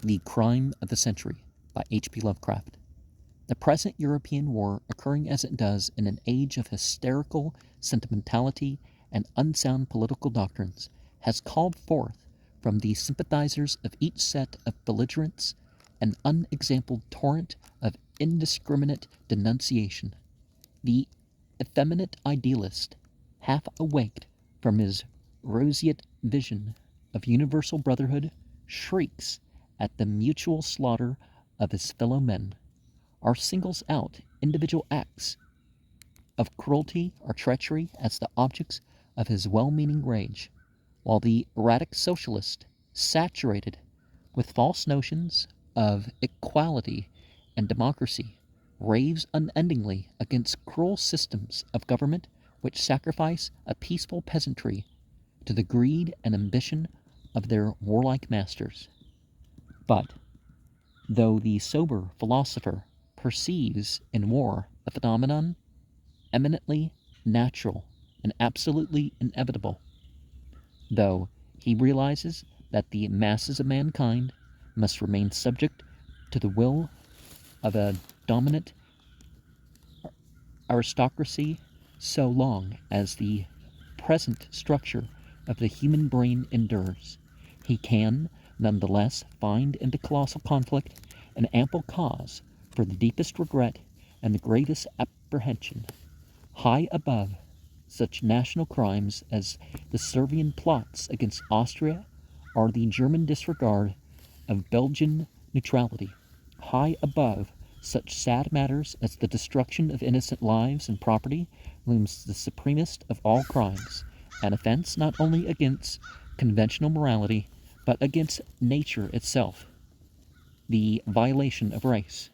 The Crime of the Century by H.P. Lovecraft. The present European war, occurring as it does in an age of hysterical sentimentality and unsound political doctrines, has called forth from the sympathizers of each set of belligerents an unexampled torrent of indiscriminate denunciation. The effeminate idealist, half awaked from his roseate vision of universal brotherhood, shrieks at the mutual slaughter of his fellow men, or singles out individual acts of cruelty or treachery as the objects of his well-meaning rage, while the erratic socialist, saturated with false notions of equality and democracy, raves unendingly against cruel systems of government which sacrifice a peaceful peasantry to the greed and ambition of their warlike masters. But, though the sober philosopher perceives in war a phenomenon eminently natural and absolutely inevitable, though he realizes that the masses of mankind must remain subject to the will of a dominant aristocracy so long as the present structure of the human brain endures, he can nonetheless find in the colossal conflict an ample cause for the deepest regret and the gravest apprehension. High above such national crimes as the Servian plots against Austria or the German disregard of Belgian neutrality, high above such sad matters as the destruction of innocent lives and property, looms the supremest of all crimes, an offense not only against conventional morality, but against nature itself, the violation of race.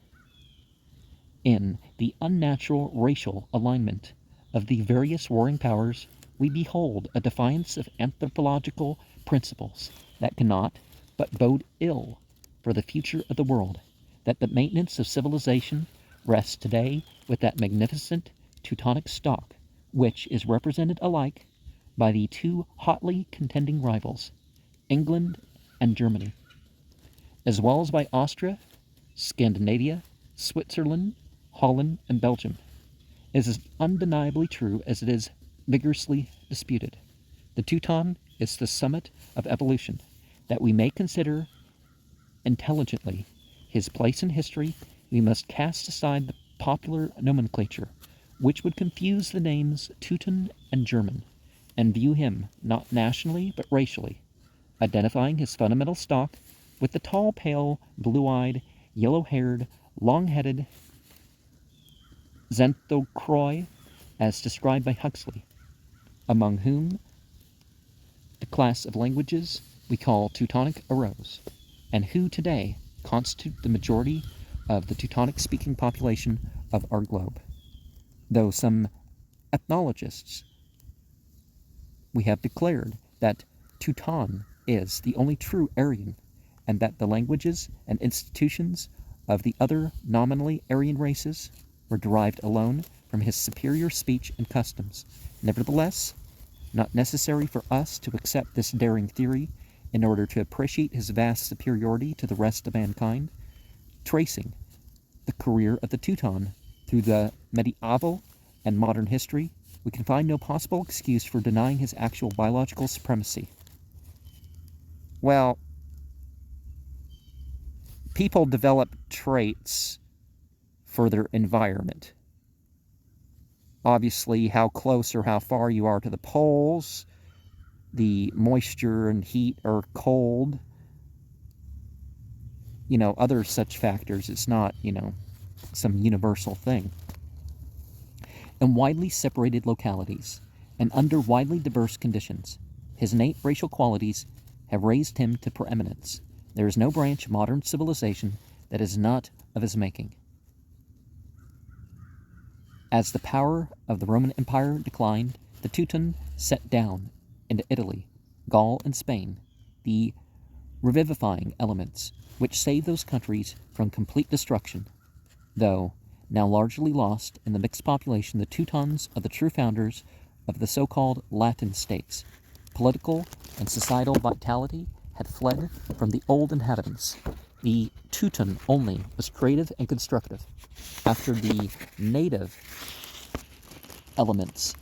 In the unnatural racial alignment of the various warring powers, we behold a defiance of anthropological principles that cannot but bode ill for the future of the world, that the maintenance of civilization rests today with that magnificent Teutonic stock, which is represented alike by the two hotly contending rivals, England and Germany, as well as by Austria, Scandinavia, Switzerland, Holland, and Belgium. It is as undeniably true as it is vigorously disputed. The Teuton is the summit of evolution. That we may consider intelligently his place in history, we must cast aside the popular nomenclature, which would confuse the names Teuton and German, and view him not nationally but racially, identifying his fundamental stock with the tall, pale, blue-eyed, yellow-haired, long-headed Xanthochroi, as described by Huxley, among whom the class of languages we call Teutonic arose, and who today constitute the majority of the Teutonic-speaking population of our globe. Though some ethnologists we have declared that Teuton is the only true Aryan, and that the languages and institutions of the other nominally Aryan races were derived alone from his superior speech and customs. Nevertheless, not necessary for us to accept this daring theory in order to appreciate his vast superiority to the rest of mankind. Tracing the career of the Teuton through the medieval and modern history, we can find no possible excuse for denying his actual biological supremacy. Well, people develop traits for their environment. Obviously, how close or how far you are to the poles, the moisture and heat or cold, other such factors. It's not, some universal thing. In widely separated localities and under widely diverse conditions, his innate racial qualities have raised him to preeminence. There is no branch of modern civilization that is not of his making. As the power of the Roman Empire declined, the Teuton set down into Italy, Gaul, and Spain the revivifying elements which saved those countries from complete destruction. Though now largely lost in the mixed population, the Teutons are the true founders of the so-called Latin states. Political and societal vitality had fled from the old inhabitants. The Teuton only was creative and constructive. After the native elements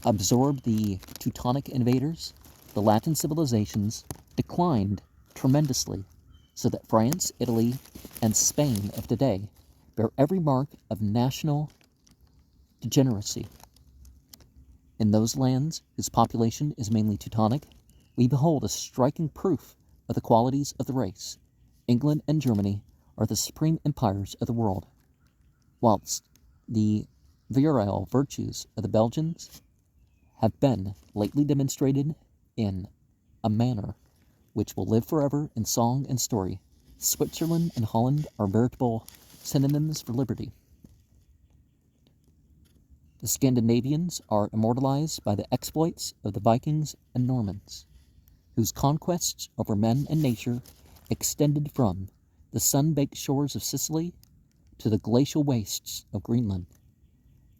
absorbed the Teutonic invaders, the Latin civilizations declined tremendously, so that France, Italy, and Spain of today bear every mark of national degeneracy. In those lands whose population is mainly Teutonic, we behold a striking proof of the qualities of the race. England and Germany are the supreme empires of the world, whilst the virile virtues of the Belgians have been lately demonstrated in a manner which will live forever in song and story. Switzerland and Holland are veritable synonyms for liberty. The Scandinavians are immortalized by the exploits of the Vikings and Normans, whose conquests over men and nature extended from the sun-baked shores of Sicily to the glacial wastes of Greenland,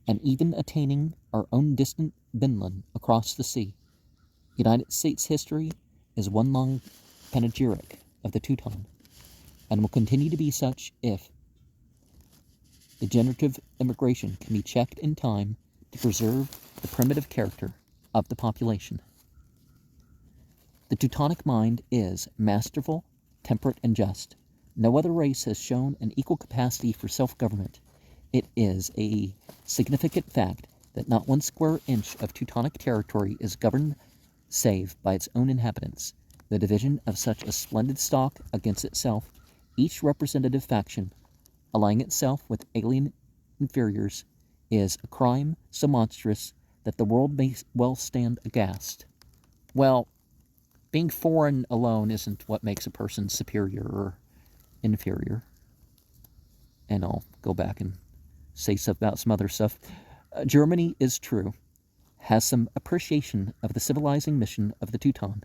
and even attaining our own distant Vinland across the sea. United States history is one long panegyric of the Teuton, and will continue to be such if degenerative immigration can be checked in time to preserve the primitive character of the population. The Teutonic mind is masterful, temperate, and just. No other race has shown an equal capacity for self-government. It is a significant fact that not one square inch of Teutonic territory is governed save by its own inhabitants. The division of such a splendid stock against itself, each representative faction allying itself with alien inferiors, is a crime so monstrous that the world may well stand aghast. Well, being foreign alone isn't what makes a person superior or inferior. And I'll go back and say stuff about some other stuff. Germany is true, has some appreciation of the civilizing mission of the Teuton,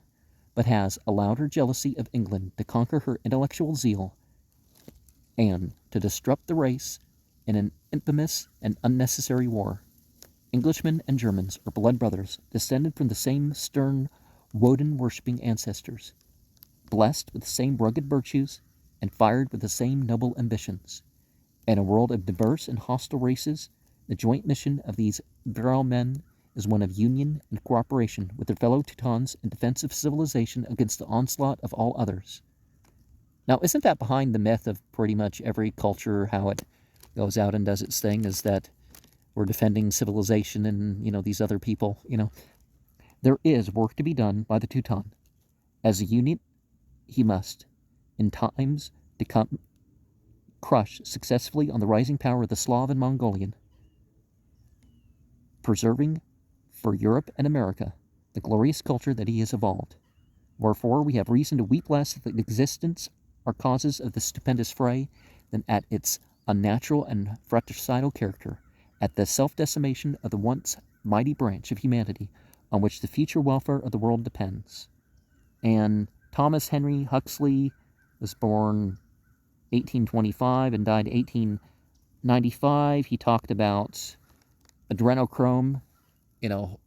but has allowed her jealousy of England to conquer her intellectual zeal and to disrupt the race in an infamous and unnecessary war. Englishmen and Germans are blood brothers, descended from the same stern, Woden-worshipping ancestors, blessed with the same rugged virtues, and fired with the same noble ambitions. In a world of diverse and hostile races, the joint mission of these virile men is one of union and cooperation with their fellow Teutons in defense of civilization against the onslaught of all others. Now, isn't that behind the myth of pretty much every culture, how it goes out and does its thing, is that we're defending civilization and, these other people, There is work to be done by the Teuton. As a unit, he must, in times to come, crush successfully on the rising power of the Slav and Mongolian, preserving for Europe and America the glorious culture that he has evolved. Wherefore we have reason to weep less at the existence or causes of this stupendous fray than at its unnatural and fratricidal character, at the self-decimation of the once mighty branch of humanity on which the future welfare of the world depends. And Thomas Henry Huxley was born 1825 and died 1895. He talked about adrenochrome.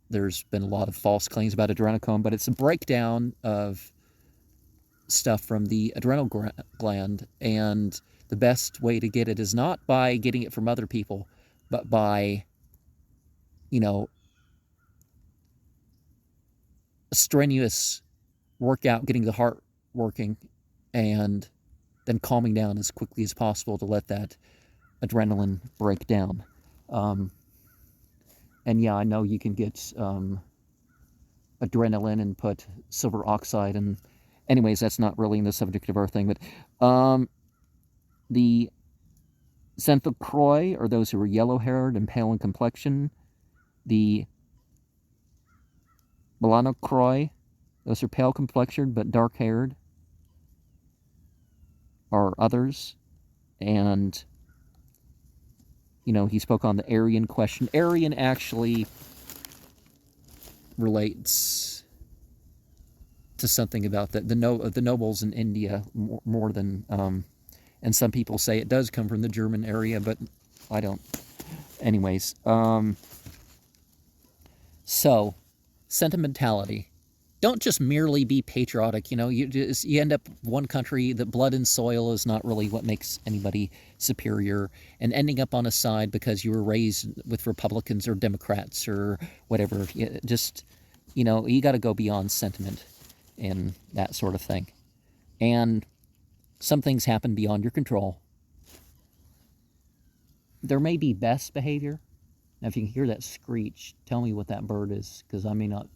There's been a lot of false claims about adrenochrome, but it's a breakdown of stuff from the adrenal gland, and the best way to get it is not by getting it from other people, but by, a strenuous workout, getting the heart working, and then calming down as quickly as possible to let that adrenaline break down. And yeah, I know you can get adrenaline and put silver oxide, and anyways, that's not really in the subject of our thing, but the Central Croix are those who are yellow-haired and pale in complexion. The Milano Croix, those are pale complexioned but dark-haired, are others. And, he spoke on the Aryan question. Aryan actually relates to something about the nobles in India more than, and some people say it does come from the German area, but I don't. Anyways, so sentimentality don't just merely be patriotic. You end up one country that blood and soil is not really what makes anybody superior, and ending up on a side because you were raised with Republicans or Democrats or whatever. You got to go beyond sentiment and that sort of thing. And some things happen beyond your control. There may be best behavior. Now, if you can hear that screech, tell me what that bird is, because I may not.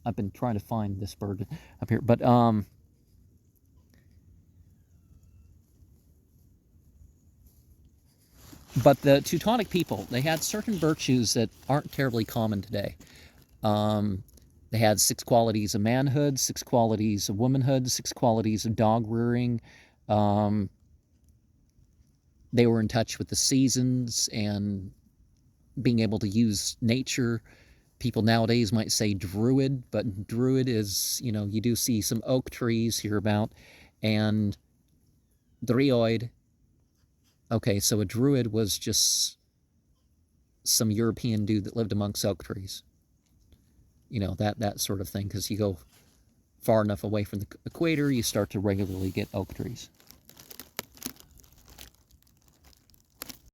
I've been trying to find this bird up here, but the Teutonic people, they had certain virtues that aren't terribly common today. They had 6 qualities of manhood, 6 qualities of womanhood, 6 qualities of dog rearing. They were in touch with the seasons and being able to use nature. People nowadays might say druid, but druid is, you do see some oak trees hereabout. And druid, okay, so a druid was just some European dude that lived amongst oak trees. That sort of thing, because you go far enough away from the equator, you start to regularly get oak trees.